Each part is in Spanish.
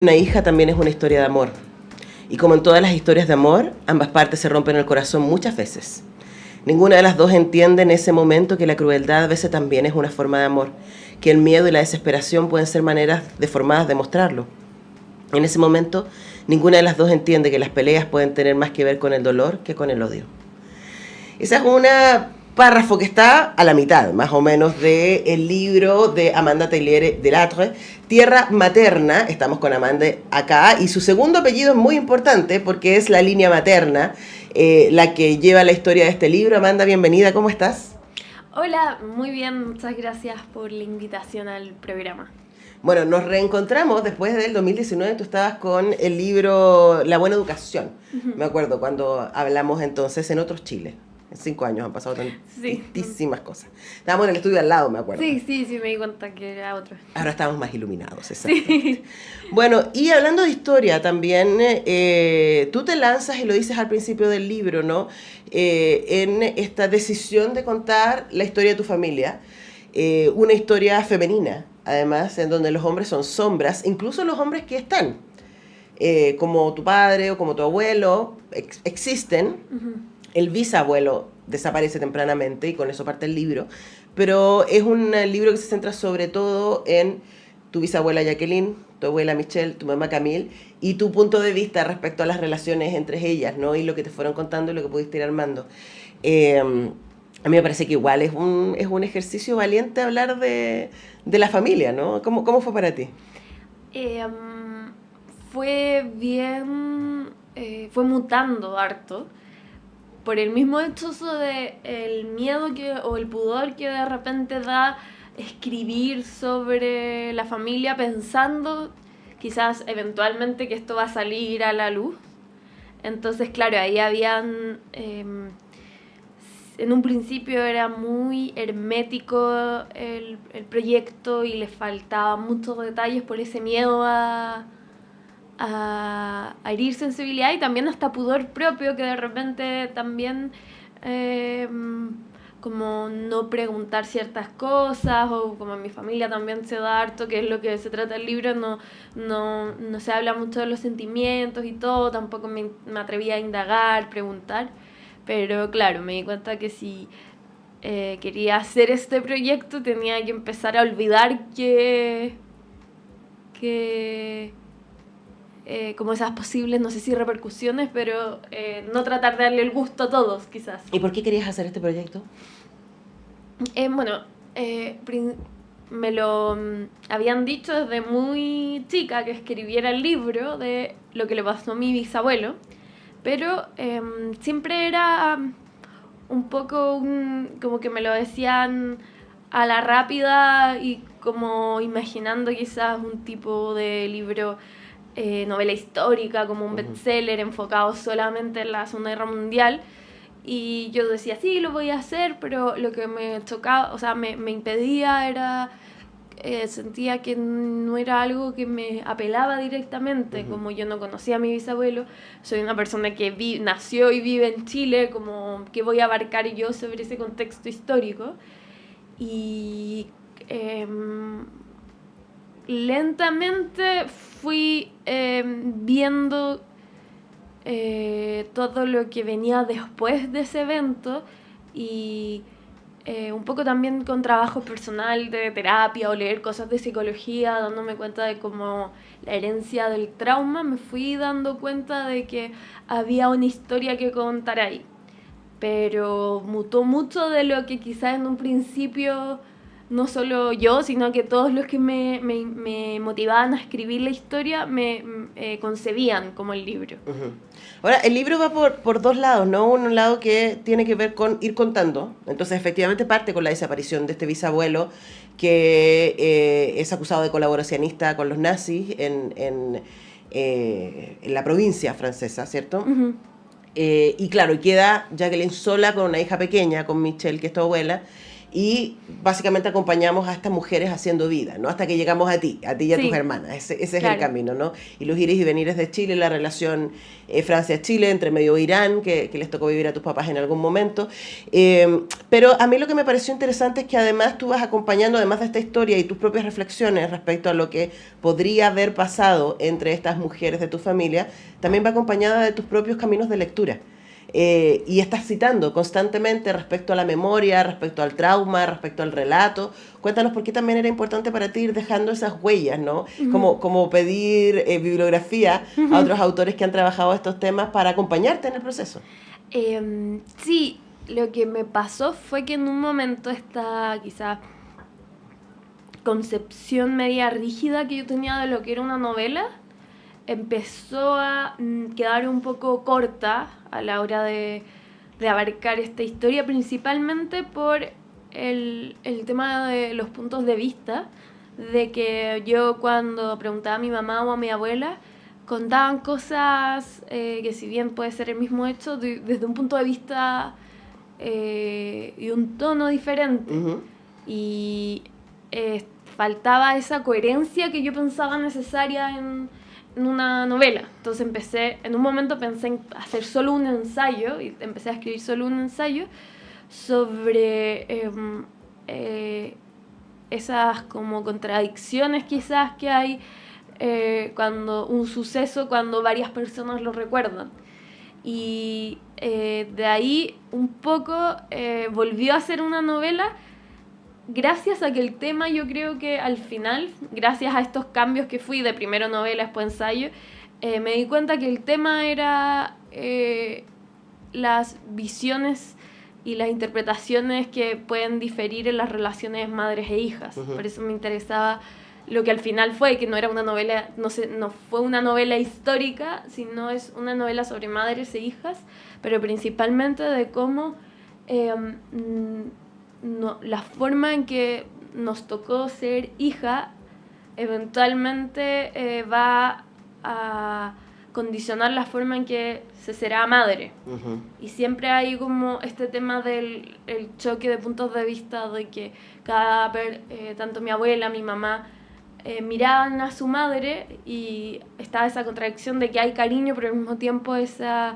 Una hija también es una historia de amor. Y como en todas las historias de amor, ambas partes se rompen el corazón muchas veces. Ninguna de las dos entiende en ese momento que la crueldad a veces también es una forma de amor, que el miedo y la desesperación pueden ser maneras deformadas de mostrarlo. En ese momento, ninguna de las dos entiende que las peleas pueden tener más que ver con el dolor que con el odio. Esa es una párrafo que está a la mitad, más o menos, del libro de Amanda Teillier-Delattre, Tierra Materna. Estamos con Amanda acá, y su segundo apellido es muy importante porque es la línea materna la que lleva la historia de este libro. Amanda, bienvenida, ¿cómo estás? Hola, muy bien, muchas gracias por la invitación al programa. Bueno, nos reencontramos después del 2019, tú estabas con el libro La Buena Educación. Me acuerdo cuando hablamos entonces en Otros Chile. En 5 años han pasado tantísimas cosas. Estábamos en el estudio al lado, me acuerdo. Sí, me di cuenta que era otro. Ahora estamos más iluminados, exactamente. Sí. Bueno, y hablando de historia también, tú te lanzas y lo dices al principio del libro, ¿no? En esta decisión de contar la historia de tu familia, una historia femenina, además, en donde los hombres son sombras, incluso los hombres que están, como tu padre o como tu abuelo, existen. El bisabuelo desaparece tempranamente y con eso parte el libro, pero es un libro que se centra sobre todo en tu bisabuela Jacqueline, tu abuela Michelle, tu mamá Camille, y tu punto de vista respecto a las relaciones entre ellas, ¿no? Y lo que te fueron contando y lo que pudiste ir armando. A mí me parece que igual es un ejercicio valiente hablar de la familia, ¿no? ¿Cómo fue para ti? Fue bien, fue mutando harto, por el mismo hecho de el miedo o el pudor que de repente da escribir sobre la familia pensando quizás eventualmente que esto va a salir a la luz. Entonces, claro, ahí habían... en un principio era muy hermético el proyecto y le faltaban muchos detalles por ese miedo a herir sensibilidad y también hasta pudor propio que de repente también como no preguntar ciertas cosas, o como en mi familia también se da harto, que es lo que se trata el libro, no se habla mucho de los sentimientos y todo, tampoco me atrevía a indagar, preguntar, pero claro, me di cuenta que si quería hacer este proyecto tenía que empezar a olvidar que como esas posibles, no sé si repercusiones, pero no tratar de darle el gusto a todos, quizás. ¿Y por qué querías hacer este proyecto? Bueno, me lo habían dicho desde muy chica que escribiera el libro de lo que le pasó a mi bisabuelo, pero siempre era un poco como que me lo decían a la rápida y como imaginando quizás un tipo de libro, novela histórica, como un bestseller enfocado solamente en la Segunda Guerra Mundial. Y yo decía, sí, lo voy a hacer, pero lo que me chocaba, o sea, me impedía era... sentía que no era algo que me apelaba directamente, como yo no conocía a mi bisabuelo, soy una persona que nació y vive en Chile, como que voy a abarcar yo sobre ese contexto histórico. Y lentamente fui viendo todo lo que venía después de ese evento y un poco también con trabajo personal de terapia o leer cosas de psicología, dándome cuenta de cómo la herencia del trauma, me fui dando cuenta de que había una historia que contar ahí, pero mutó mucho de lo que quizás en un principio no solo yo, sino que todos los que me motivaban a escribir la historia me concebían como el libro. Ahora, el libro va por dos lados, ¿no? Un lado que tiene que ver con ir contando. Entonces, efectivamente, parte con la desaparición de este bisabuelo que es acusado de colaboracionista con los nazis en la provincia francesa, ¿cierto? Y claro, queda Jacqueline sola con una hija pequeña, con Michelle, que es tu abuela, y básicamente acompañamos a estas mujeres haciendo vida, ¿no? Hasta que llegamos a ti y a Sí, tus hermanas. Ese es claro. el camino, ¿no? Y los ires y venires de Chile, la relación Francia-Chile, entre medio Irán, que les tocó vivir a tus papás en algún momento. Pero a mí lo que me pareció interesante es que además tú vas acompañando, además de esta historia y tus propias reflexiones respecto a lo que podría haber pasado entre estas mujeres de tu familia, también va acompañada de tus propios caminos de lectura. Y estás citando constantemente respecto a la memoria, respecto al trauma, respecto al relato. Cuéntanos por qué también era importante para ti ir dejando esas huellas, ¿no? Como pedir bibliografía a otros autores que han trabajado estos temas para acompañarte en el proceso. Sí, lo que me pasó fue que en un momento esta quizás concepción media rígida que yo tenía de lo que era una novela empezó a quedar un poco corta a la hora de abarcar esta historia, principalmente por el tema de los puntos de vista, de que yo cuando preguntaba a mi mamá o a mi abuela, contaban cosas que si bien puede ser el mismo hecho, desde un punto de vista y un tono diferente. Uh-huh. Y faltaba esa coherencia que yo pensaba necesaria en una novela. Entonces en un momento pensé en hacer solo un ensayo, y empecé a escribir solo un ensayo sobre esas como contradicciones quizás que hay cuando un suceso, cuando varias personas lo recuerdan. Y de ahí un poco volvió a ser una novela gracias a que el tema, yo creo que al final, gracias a estos cambios que fui de primero novela, después ensayo, me di cuenta que el tema era las visiones y las interpretaciones que pueden diferir en las relaciones madres e hijas. Uh-huh. Por eso me interesaba lo que al final fue, que no era una novela, no fue una novela histórica, sino es una novela sobre madres e hijas, pero principalmente de cómo la forma en que nos tocó ser hija eventualmente va a condicionar la forma en que se será madre. Uh-huh. Y siempre hay como este tema del el choque de puntos de vista, de que tanto mi abuela, mi mamá miraban a su madre y estaba esa contradicción de que hay cariño, pero al mismo tiempo esas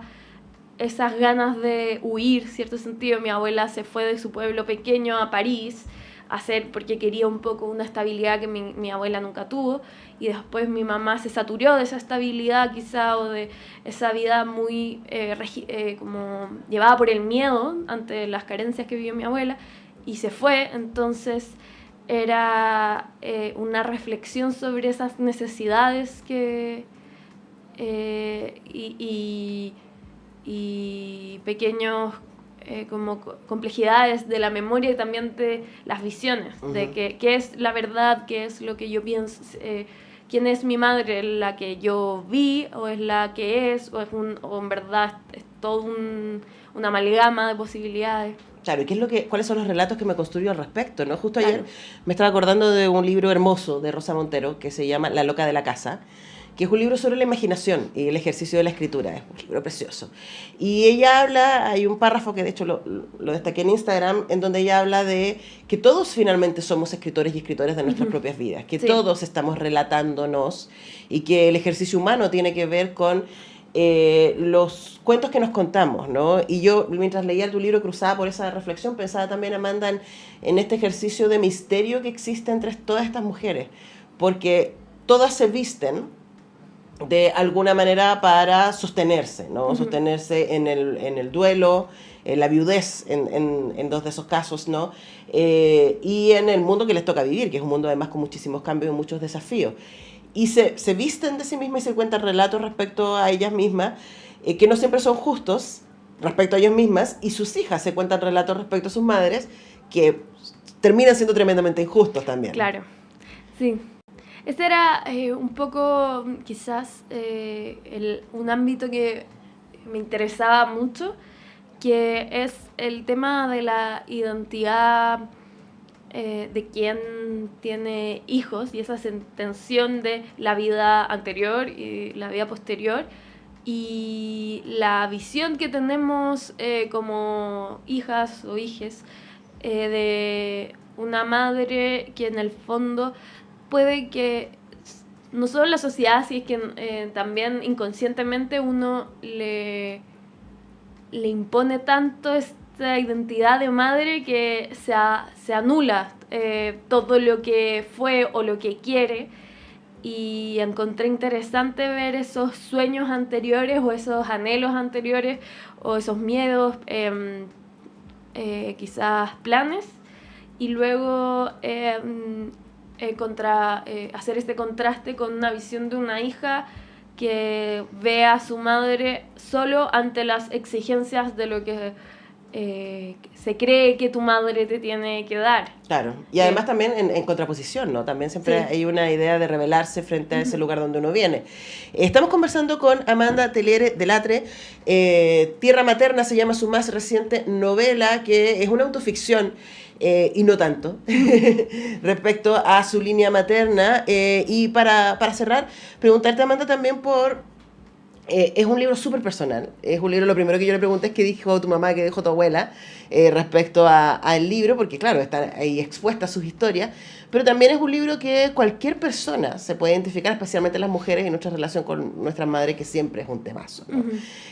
ganas de huir, cierto sentido. Mi abuela se fue de su pueblo pequeño a París porque quería un poco una estabilidad que mi abuela nunca tuvo, y después mi mamá se saturó de esa estabilidad quizá, o de esa vida muy como llevada por el miedo ante las carencias que vivió mi abuela, y se fue. Entonces era una reflexión sobre esas necesidades y pequeños como complejidades de la memoria, y también de las visiones. Uh-huh. De qué es la verdad, qué es lo que yo pienso, quién es mi madre, la que yo vi, o es la que es, o en verdad es todo una amalgama de posibilidades. Claro, ¿y cuáles son los relatos que me construyo al respecto, ¿no? Justo ayer me estaba acordando de un libro hermoso de Rosa Montero que se llama La loca de la casa, que es un libro sobre la imaginación y el ejercicio de la escritura. Es un libro precioso. Y ella habla, hay un párrafo que de hecho lo destaqué en Instagram, en donde ella habla de que todos finalmente somos escritores y escritoras de nuestras propias vidas, que todos estamos relatándonos, y que el ejercicio humano tiene que ver con los cuentos que nos contamos, ¿no? Y yo, mientras leía tu libro, cruzaba por esa reflexión, pensaba también, Amanda, en este ejercicio de misterio que existe entre todas estas mujeres, porque todas se visten de alguna manera para sostenerse, ¿no? Uh-huh. Sostenerse en el duelo, en la viudez, en dos de esos casos, ¿no? Y en el mundo que les toca vivir, que es un mundo además con muchísimos cambios y muchos desafíos. Y se visten de sí mismas y se cuentan relatos respecto a ellas mismas, que no siempre son justos respecto a ellas mismas, y sus hijas se cuentan relatos respecto a sus madres, que terminan siendo tremendamente injustos también. Claro, sí. Este era un poco, quizás, un ámbito que me interesaba mucho, que es el tema de la identidad de quien tiene hijos, y esa tensión de la vida anterior y la vida posterior, y la visión que tenemos como hijas o hijes de una madre que en el fondo puede que, no solo la sociedad, sino que también inconscientemente uno le impone tanto esta identidad de madre que se anula todo lo que fue o lo que quiere. Y encontré interesante ver esos sueños anteriores o esos anhelos anteriores o esos miedos, quizás planes, y luego hacer este contraste con una visión de una hija que ve a su madre solo ante las exigencias de lo que se cree que tu madre te tiene que dar. Claro, y además también en contraposición, ¿no? También siempre hay una idea de rebelarse frente a ese lugar donde uno viene. Estamos conversando con Amanda Teliere de Latre. Tierra Materna se llama su más reciente novela, que es una autoficción, y no tanto, respecto a su línea materna. Y para cerrar, preguntarte, Amanda, también por... es un libro súper personal. Es un libro, lo primero que yo le pregunté es qué dijo tu mamá, qué dijo tu abuela respecto al libro, porque claro, están ahí expuestas sus historias, pero también es un libro que cualquier persona se puede identificar, especialmente las mujeres, y nuestra relación con nuestras madres, que siempre es un temazo, ¿no?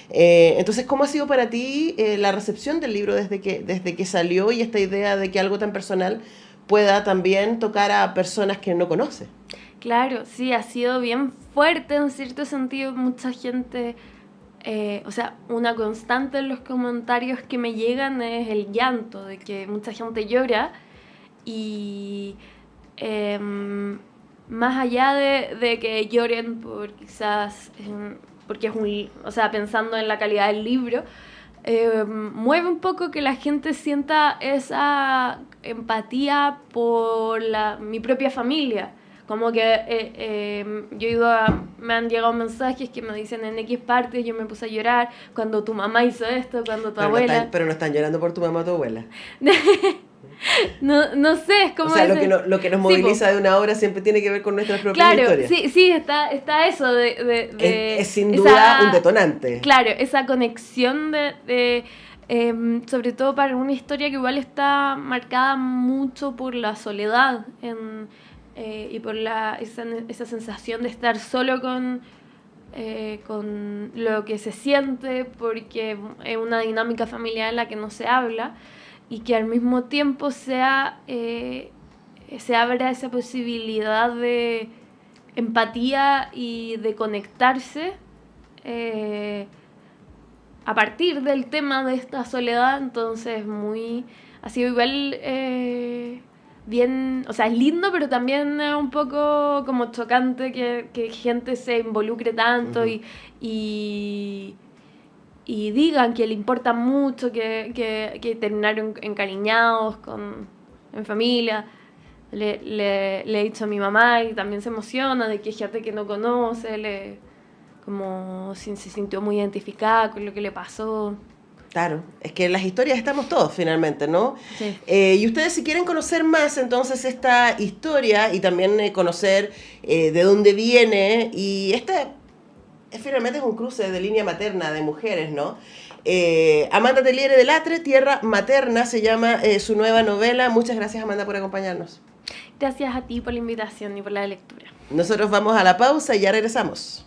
Entonces, ¿cómo ha sido para ti la recepción del libro desde que salió, y esta idea de que algo tan personal pueda también tocar a personas que no conoces? Claro, sí, ha sido bien fuerte en cierto sentido. Mucha gente, o sea, una constante en los comentarios que me llegan es el llanto, de que mucha gente llora. Y más allá de que lloren por quizás, porque es o sea, pensando en la calidad del libro, mueve un poco que la gente sienta esa empatía por mi propia familia. Como que me han llegado mensajes que me dicen en X partes, yo me puse a llorar cuando tu mamá hizo esto, cuando tu abuela... Pero no están llorando por tu mamá o tu abuela. No sé, es como... O sea, lo que nos moviliza de una obra siempre tiene que ver con nuestras propias historias. Claro, sí, está eso es sin duda un detonante. Claro, esa conexión sobre todo para una historia que igual está marcada mucho por la soledad y por esa sensación de estar solo con lo que se siente, porque es una dinámica familiar en la que no se habla, y que al mismo tiempo se abra esa posibilidad de empatía y de conectarse a partir del tema de esta soledad. Entonces ha sido igual bien, o sea, es lindo, pero también es un poco como chocante que gente se involucre tanto y digan que le importa mucho, que terminaron encariñados en familia. Le he dicho a mi mamá y también se emociona de que hay gente que no conoce, como si se sintió muy identificada con lo que le pasó. Claro, es que en las historias estamos todos finalmente, ¿no? Sí. Y ustedes, si quieren conocer más entonces esta historia y también conocer de dónde viene, y finalmente es un cruce de línea materna de mujeres, ¿no? Amanda Teliere de Latre, Tierra Materna, se llama su nueva novela. Muchas gracias, Amanda, por acompañarnos. Gracias a ti por la invitación y por la lectura. Nosotros vamos a la pausa y ya regresamos.